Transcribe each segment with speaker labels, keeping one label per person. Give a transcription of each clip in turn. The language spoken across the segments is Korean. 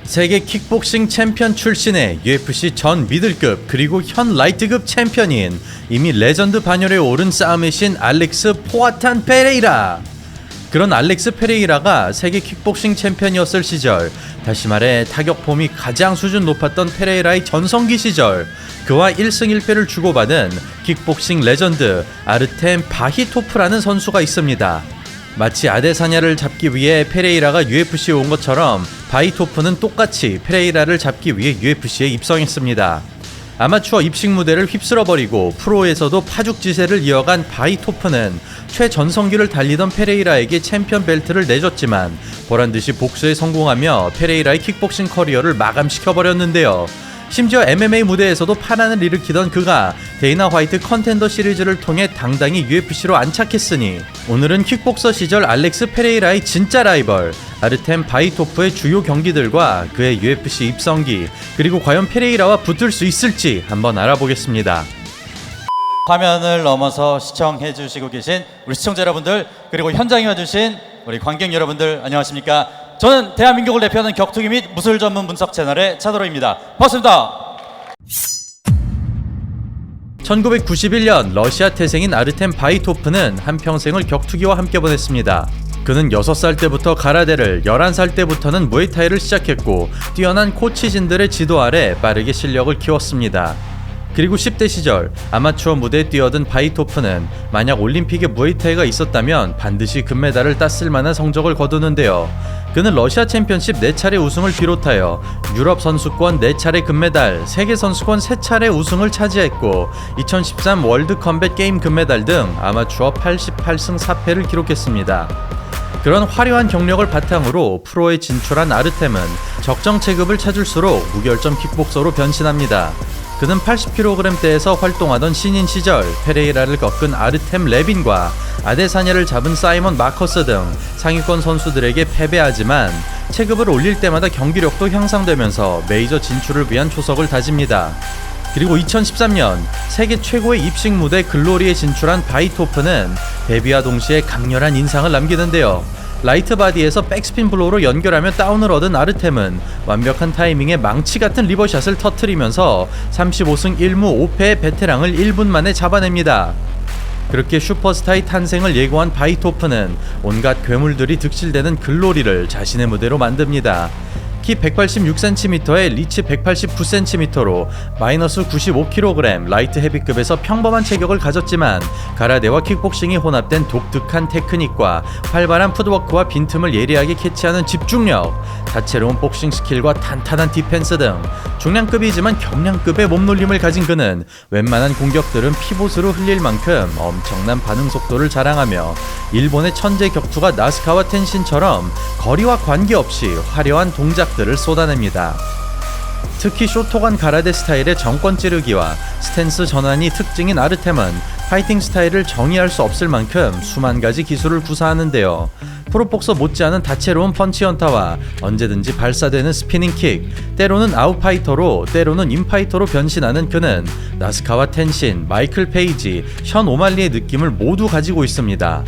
Speaker 1: 세계 킥복싱 챔피언 출신의 UFC 전 미들급 그리고 현 라이트급 챔피언인 이미 레전드 반열에 오른 싸움의 신 알렉스 포아탄 페레이라. 그런 알렉스 페레이라가 세계 킥복싱 챔피언이었을 시절, 다시 말해 타격폼이 가장 수준 높았던 페레이라의 전성기 시절, 그와 1승 1패를 주고받은 킥복싱 레전드 아르템 바히토프라는 선수가 있습니다. 마치 아데사냐를 잡기 위해 페레이라가 UFC에 온 것처럼 바히토프는 똑같이 페레이라를 잡기 위해 UFC에 입성했습니다. 아마추어 입식 무대를 휩쓸어버리고 프로에서도 파죽지세를 이어간 바히토프는 최전성기를 달리던 페레이라에게 챔피언 벨트를 내줬지만 보란듯이 복수에 성공하며 페레이라의 킥복싱 커리어를 마감시켜버렸는데요. 심지어 MMA 무대에서도 파란을 일으키던 그가 데이나 화이트 컨텐더 시리즈를 통해 당당히 UFC로 안착했으니 오늘은 킥복서 시절 알렉스 페레이라의 진짜 라이벌 아르템 바히토프의 주요 경기들과 그의 UFC 입성기, 그리고 과연 페레이라와 붙을 수 있을지 한번 알아보겠습니다.
Speaker 2: 화면을 넘어서 시청해주시고 계신 우리 시청자 여러분들, 그리고 현장에 와주신 우리 관객 여러분들, 안녕하십니까? 저는 대한민국을 대표하는 격투기 및 무술 전문 분석 채널의 차도로입니다. 반갑습니다.
Speaker 1: 1991년 러시아 태생인 아르템 바히토프는 한평생을 격투기와 함께 보냈습니다. 그는 6살 때부터 가라데를, 11살 때부터는 무에타이를 시작했고 뛰어난 코치진들의 지도 아래 빠르게 실력을 키웠습니다. 그리고 10대 시절 아마추어 무대에 뛰어든 바히토프는 만약 올림픽에 무에타이가 있었다면 반드시 금메달을 땄을 만한 성적을 거두는데요. 그는 러시아 챔피언십 4차례 우승을 비롯하여 유럽 선수권 4차례 금메달, 세계 선수권 3차례 우승을 차지했고 2013 월드 컴뱃 게임 금메달 등 아마추어 88승 4패를 기록했습니다. 그런 화려한 경력을 바탕으로 프로에 진출한 아르템은 적정 체급을 찾을수록 무결점 킥복서로 변신합니다. 그는 80kg대에서 활동하던 신인 시절 페레이라를 꺾은 아르템 레빈과 아데사냐를 잡은 사이먼 마커스 등 상위권 선수들에게 패배하지만 체급을 올릴 때마다 경기력도 향상되면서 메이저 진출을 위한 초석을 다집니다. 그리고 2013년 세계 최고의 입식 무대 글로리에 진출한 바히토프는 데뷔와 동시에 강렬한 인상을 남기는데요. 라이트 바디에서 백스핀 블로우로 연결하며 다운을 얻은 아르템은 완벽한 타이밍에 망치 같은 리버샷을 터뜨리면서 35승 1무 5패의 베테랑을 1분 만에 잡아냅니다. 그렇게 슈퍼스타의 탄생을 예고한 바히토프는 온갖 괴물들이 득실되는 글로리를 자신의 무대로 만듭니다. 키 186cm에 리치 189cm로 마이너스 95kg 라이트 헤비급에서 평범한 체격을 가졌지만 가라데와 킥복싱이 혼합된 독특한 테크닉과 활발한 풋워크와 빈틈을 예리하게 캐치하는 집중력, 다채로운 복싱 스킬과 탄탄한 디펜스 등 중량급이지만 경량급의 몸놀림을 가진 그는 웬만한 공격들은 피봇으로 흘릴 만큼 엄청난 반응 속도를 자랑하며 일본의 천재 격투가 나스카와 텐신처럼 거리와 관계없이 화려한 동작들을 쏟아냅니다. 특히 쇼토간 가라데 스타일의 정권 찌르기와 스탠스 전환이 특징인 아르템은 파이팅 스타일을 정의할 수 없을 만큼 수만 가지 기술을 구사하는데요. 프로복서 못지않은 다채로운 펀치 연타와 언제든지 발사되는 스피닝 킥, 때로는 아웃파이터로 때로는 인파이터로 변신하는 그는 나스카와 텐신, 마이클 페이지, 션 오말리의 느낌을 모두 가지고 있습니다.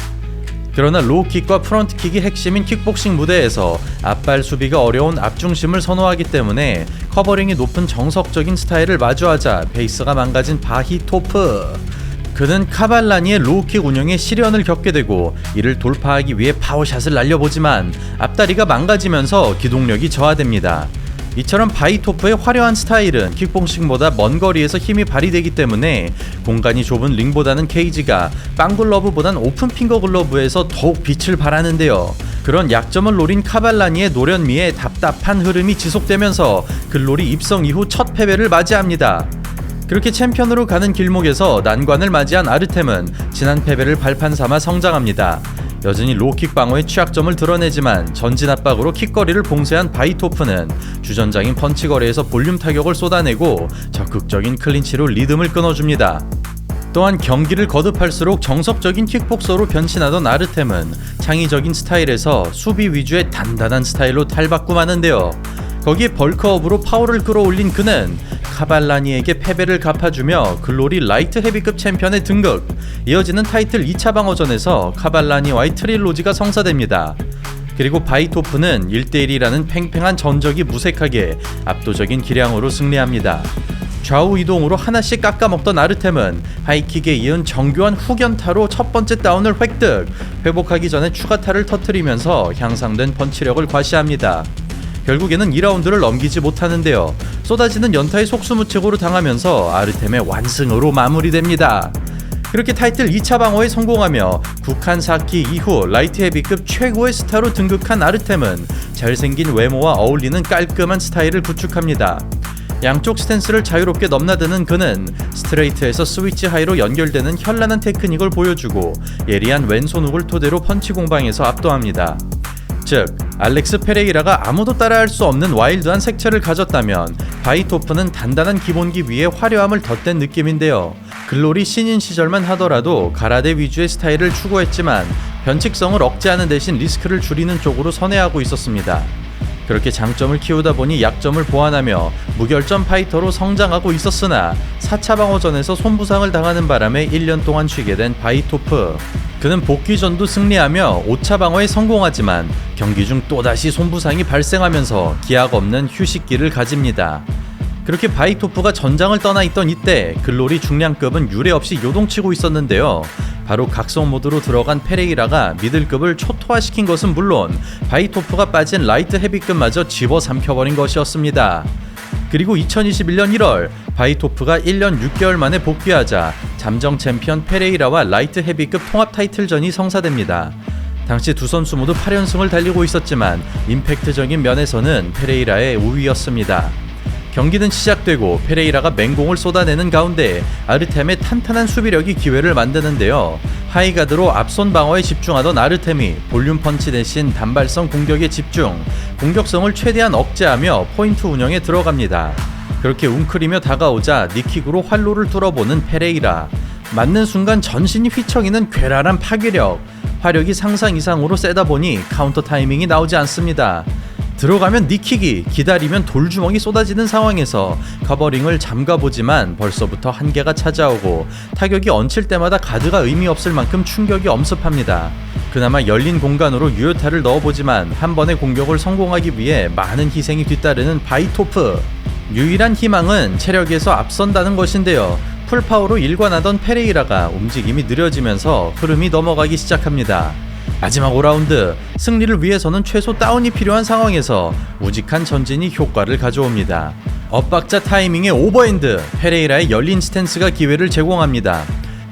Speaker 1: 그러나 로우킥과 프런트킥이 핵심인 킥복싱 무대에서 앞발 수비가 어려운 앞중심을 선호하기 때문에 커버링이 높은 정석적인 스타일을 마주하자 페이스가 망가진 바히토프. 그는 카발라니의 로우킥 운영에 시련을 겪게 되고 이를 돌파하기 위해 파워샷을 날려보지만 앞다리가 망가지면서 기동력이 저하됩니다. 이처럼 바히토프의 화려한 스타일은 킥복싱보다 먼 거리에서 힘이 발휘되기 때문에 공간이 좁은 링보다는 케이지가 빵글러브보단 오픈 핑거 글러브에서 더욱 빛을 발하는데요. 그런 약점을 노린 카발라니의 노련미에 답답한 흐름이 지속되면서 글로리 입성 이후 첫 패배를 맞이합니다. 그렇게 챔피언으로 가는 길목에서 난관을 맞이한 아르템은 지난 패배를 발판 삼아 성장합니다. 여전히 로우킥 방어의 취약점을 드러내지만 전진 압박으로 킥거리를 봉쇄한 바히토프는 주전장인 펀치거리에서 볼륨 타격을 쏟아내고 적극적인 클린치로 리듬을 끊어줍니다. 또한 경기를 거듭할수록 정석적인 킥복서로 변신하던 아르템은 창의적인 스타일에서 수비 위주의 단단한 스타일로 탈바꿈하는데요. 거기에 벌크업으로 파워를 끌어올린 그는 카발라니에게 패배를 갚아주며 글로리 라이트 헤비급 챔피언에 등극. 이어지는 타이틀 2차 방어전에서 카발라니와의 트릴로지가 성사됩니다. 그리고 바이토프는 1대1이라는 팽팽한 전적이 무색하게 압도적인 기량으로 승리합니다. 좌우 이동으로 하나씩 깎아먹던 아르템은 하이킥에 이은 정교한 후견타로 첫 번째 다운을 획득, 회복하기 전에 추가타를 터뜨리면서 향상된 펀치력을 과시합니다. 결국에는 2라운드를 넘기지 못하는데요. 쏟아지는 연타의 속수무책으로 당하면서 아르템의 완승으로 마무리됩니다. 그렇게 타이틀 2차 방어에 성공하며 국한 4기 이후 라이트 헤비급 최고의 스타로 등극한 아르템은 잘생긴 외모와 어울리는 깔끔한 스타일을 구축합니다. 양쪽 스탠스를 자유롭게 넘나드는 그는 스트레이트에서 스위치 하이로 연결되는 현란한 테크닉을 보여주고 예리한 왼손 훅을 토대로 펀치 공방에서 압도합니다. 즉, 알렉스 페레이라가 아무도 따라할 수 없는 와일드한 색채를 가졌다면 바이토프는 단단한 기본기 위에 화려함을 덧댄 느낌인데요. 글로리 신인 시절만 하더라도 가라데 위주의 스타일을 추구했지만 변칙성을 억제하는 대신 리스크를 줄이는 쪽으로 선회하고 있었습니다. 그렇게 장점을 키우다 보니 약점을 보완하며 무결점 파이터로 성장하고 있었으나 4차 방어전에서 손부상을 당하는 바람에 1년 동안 쉬게 된 바이토프. 그는 복귀전도 승리하며 5차 방어에 성공하지만 경기 중 또다시 손부상이 발생하면서 기약 없는 휴식기를 가집니다. 그렇게 바이토프가 전장을 떠나 있던 이때 글로리 중량급은 유례없이 요동치고 있었는데요. 바로 각성 모드로 들어간 페레이라가 미들급을 초토화시킨 것은 물론 바이토프가 빠진 라이트 헤비급마저 집어삼켜버린 것이었습니다. 그리고 2021년 1월 바이토프가 1년 6개월 만에 복귀하자 잠정 챔피언 페레이라와 라이트 헤비급 통합 타이틀전이 성사됩니다. 당시 두 선수 모두 8연승을 달리고 있었지만 임팩트적인 면에서는 페레이라의 우위였습니다. 경기는 시작되고 페레이라가 맹공을 쏟아내는 가운데 아르템의 탄탄한 수비력이 기회를 만드는데요. 하이가드로 앞손 방어에 집중하던 아르템이 볼륨 펀치 대신 단발성 공격에 집중, 공격성을 최대한 억제하며 포인트 운영에 들어갑니다. 그렇게 웅크리며 다가오자 니킥으로 활로를 뚫어보는 페레이라. 맞는 순간 전신이 휘청이는 괴랄한 파괴력, 화력이 상상 이상으로 세다 보니 카운터 타이밍이 나오지 않습니다. 들어가면 니킥이, 기다리면 돌주먹이 쏟아지는 상황에서 커버링을 잠가보지만 벌써부터 한계가 찾아오고 타격이 얹힐 때마다 가드가 의미 없을 만큼 충격이 엄습합니다. 그나마 열린 공간으로 유효타를 넣어보지만 한 번의 공격을 성공하기 위해 많은 희생이 뒤따르는 바이토프. 유일한 희망은 체력에서 앞선다는 것인데요. 풀파워로 일관하던 페레이라가 움직임이 느려지면서 흐름이 넘어가기 시작합니다. 마지막 5라운드, 승리를 위해서는 최소 다운이 필요한 상황에서 우직한 전진이 효과를 가져옵니다. 엇박자 타이밍의 오버핸드, 페레이라의 열린 스탠스가 기회를 제공합니다.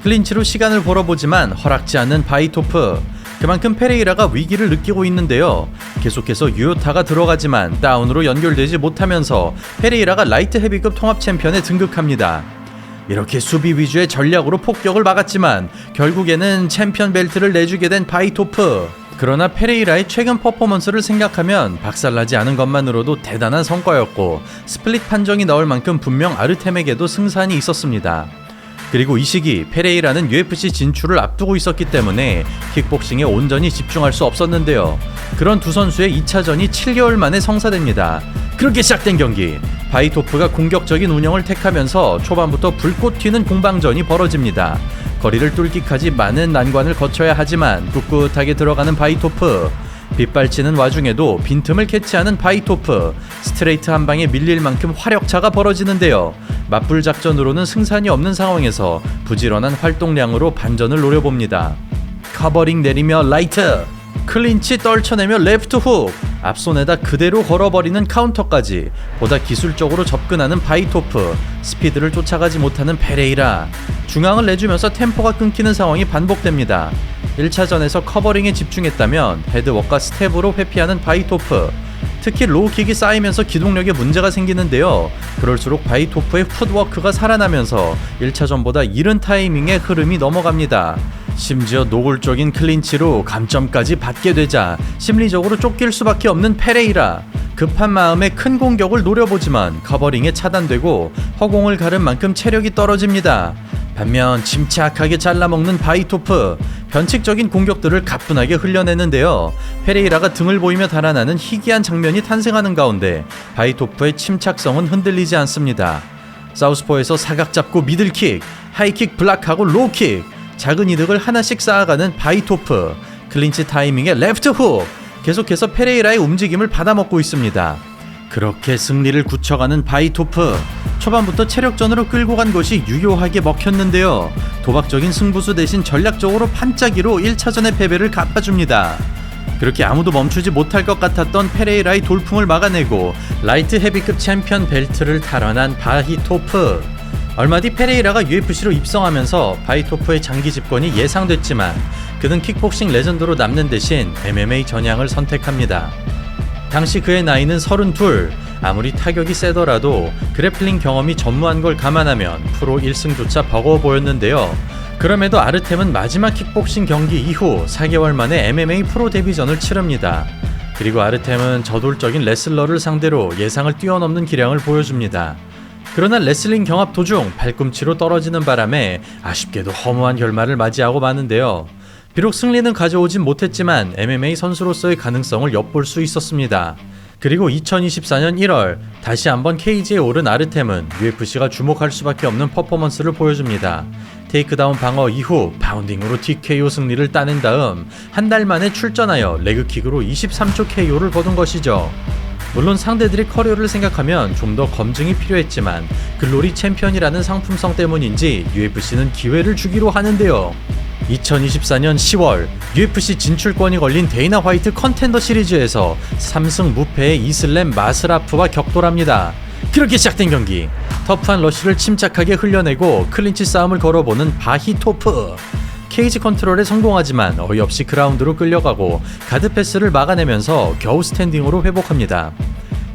Speaker 1: 클린치로 시간을 벌어보지만 허락지 않는 바이토프. 그만큼 페레이라가 위기를 느끼고 있는데요. 계속해서 유효타가 들어가지만 다운으로 연결되지 못하면서 페레이라가 라이트 헤비급 통합 챔피언에 등극합니다. 이렇게 수비 위주의 전략으로 폭격을 막았지만 결국에는 챔피언 벨트를 내주게 된 바이토프. 그러나 페레이라의 최근 퍼포먼스를 생각하면 박살나지 않은 것만으로도 대단한 성과였고 스플릿 판정이 나올 만큼 분명 아르템에게도 승산이 있었습니다. 그리고 이 시기 페레이라는 UFC 진출을 앞두고 있었기 때문에 킥복싱에 온전히 집중할 수 없었는데요. 그런 두 선수의 2차전이 7개월 만에 성사됩니다. 그렇게 시작된 경기, 바이토프가 공격적인 운영을 택하면서 초반부터 불꽃 튀는 공방전이 벌어집니다. 거리를 뚫기까지 많은 난관을 거쳐야 하지만 꿋꿋하게 들어가는 바이토프. 빗발치는 와중에도 빈틈을 캐치하는 바이토프. 스트레이트 한 방에 밀릴 만큼 화력차가 벌어지는데요. 맞불 작전으로는 승산이 없는 상황에서 부지런한 활동량으로 반전을 노려봅니다. 커버링 내리며 라이트, 클린치 떨쳐내며 레프트 훅, 앞손에다 그대로 걸어버리는 카운터까지 보다 기술적으로 접근하는 바이토프, 스피드를 쫓아가지 못하는 페레이라. 중앙을 내주면서 템포가 끊기는 상황이 반복됩니다. 1차전에서 커버링에 집중했다면 헤드웍과 스텝으로 회피하는 바이토프. 특히 로우킥이 쌓이면서 기동력에 문제가 생기는데요. 그럴수록 바이토프의 풋워크가 살아나면서 1차전보다 이른 타이밍에 흐름이 넘어갑니다. 심지어 노골적인 클린치로 감점까지 받게 되자 심리적으로 쫓길 수밖에 없는 페레이라. 급한 마음에 큰 공격을 노려보지만 커버링에 차단되고 허공을 가른 만큼 체력이 떨어집니다. 반면 침착하게 잘라먹는 바이토프, 변칙적인 공격들을 가뿐하게 흘려내는데요. 페레이라가 등을 보이며 달아나는 희귀한 장면이 탄생하는 가운데 바이토프의 침착성은 흔들리지 않습니다. 사우스포에서 사각 잡고 미들킥, 하이킥 블락하고 로우킥, 작은 이득을 하나씩 쌓아가는 바이토프. 클린치 타이밍의 레프트 훅, 계속해서 페레이라의 움직임을 받아먹고 있습니다. 그렇게 승리를 굳혀가는 바이토프. 초반부터 체력전으로 끌고 간 것이 유효하게 먹혔는데요. 도박적인 승부수 대신 전략적으로 판짜기로 1차전의 패배를 갚아줍니다. 그렇게 아무도 멈추지 못할 것 같았던 페레이라의 돌풍을 막아내고 라이트 헤비급 챔피언 벨트를 탈환한 바이토프. 얼마 뒤 페레이라가 UFC로 입성하면서 바이토프의 장기 집권이 예상됐지만 그는 킥복싱 레전드로 남는 대신 MMA 전향을 선택합니다. 당시 그의 나이는 32. 아무리 타격이 세더라도 그래플링 경험이 전무한 걸 감안하면 프로 1승조차 버거워 보였는데요. 그럼에도 아르템은 마지막 킥복싱 경기 이후 4개월 만에 MMA 프로 데뷔전을 치릅니다. 그리고 아르템은 저돌적인 레슬러를 상대로 예상을 뛰어넘는 기량을 보여줍니다. 그러나 레슬링 경합 도중 발꿈치로 떨어지는 바람에 아쉽게도 허무한 결말을 맞이하고 마는데요. 비록 승리는 가져오진 못했지만 MMA 선수로서의 가능성을 엿볼 수 있었습니다. 그리고 2024년 1월 다시 한번 케이지에 오른 아르템은 UFC가 주목할 수밖에 없는 퍼포먼스를 보여줍니다. 테이크다운 방어 이후 파운딩으로 TKO 승리를 따낸 다음 한 달 만에 출전하여 레그킥으로 23초 KO를 거둔 것이죠. 물론 상대들의 커리어를 생각하면 좀 더 검증이 필요했지만 글로리 챔피언이라는 상품성 때문인지 UFC는 기회를 주기로 하는데요. 2024년 10월 UFC 진출권이 걸린 데이나 화이트 컨텐더 시리즈에서 3승 무패의 이슬램 마스라프와 격돌합니다. 그렇게 시작된 경기. 터프한 러쉬를 침착하게 흘려내고 클린치 싸움을 걸어보는 바이토프. 케이지 컨트롤에 성공하지만 어이없이 그라운드로 끌려가고 가드 패스를 막아내면서 겨우 스탠딩으로 회복합니다.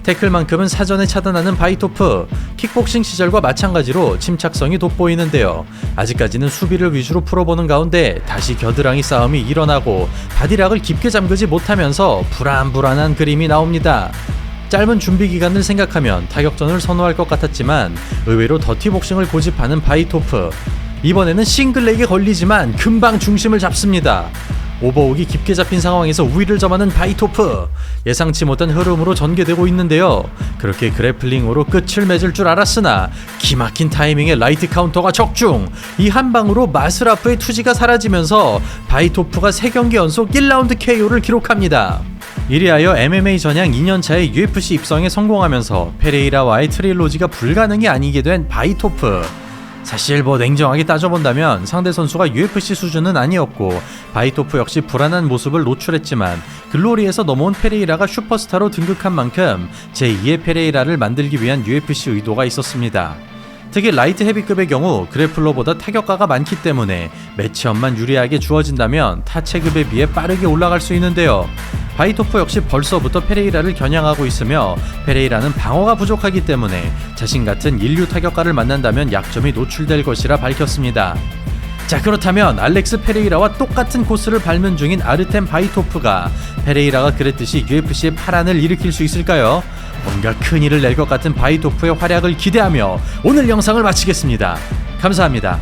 Speaker 1: 태클만큼은 사전에 차단하는 바이토프. 킥복싱 시절과 마찬가지로 침착성이 돋보이는데요. 아직까지는 수비를 위주로 풀어보는 가운데 다시 겨드랑이 싸움이 일어나고 바디락을 깊게 잠그지 못하면서 불안불안한 그림이 나옵니다. 짧은 준비 기간을 생각하면 타격전을 선호할 것 같았지만 의외로 더티복싱을 고집하는 바이토프. 이번에는 싱글렉에 걸리지만 금방 중심을 잡습니다. 오버훅이 깊게 잡힌 상황에서 우위를 점하는 바이토프. 예상치 못한 흐름으로 전개되고 있는데요. 그렇게 그래플링으로 끝을 맺을 줄 알았으나 기막힌 타이밍에 라이트 카운터가 적중. 이 한 방으로 마스라프의 투지가 사라지면서 바이토프가 3경기 연속 1라운드 KO를 기록합니다. 이리하여 MMA 전향 2년차의 UFC 입성에 성공하면서 페레이라와의 트릴로지가 불가능이 아니게 된 바이토프. 사실 냉정하게 따져본다면 상대 선수가 UFC 수준은 아니었고 바이토프 역시 불안한 모습을 노출했지만 글로리에서 넘어온 페레이라가 슈퍼스타로 등극한 만큼 제2의 페레이라를 만들기 위한 UFC 의도가 있었습니다. 특히 라이트 헤비급의 경우 그래플러보다 타격가가 많기 때문에 매치업만 유리하게 주어진다면 타 체급에 비해 빠르게 올라갈 수 있는데요. 바이토프 역시 벌써부터 페레이라를 겨냥하고 있으며 페레이라는 방어가 부족하기 때문에 자신 같은 인류 타격가를 만난다면 약점이 노출될 것이라 밝혔습니다. 자, 그렇다면 알렉스 페레이라와 똑같은 코스를 밟는 중인 아르템 바이토프가 페레이라가 그랬듯이 UFC의 파란을 일으킬 수 있을까요? 뭔가 큰일을 낼 것 같은 바이토프의 활약을 기대하며 오늘 영상을 마치겠습니다. 감사합니다.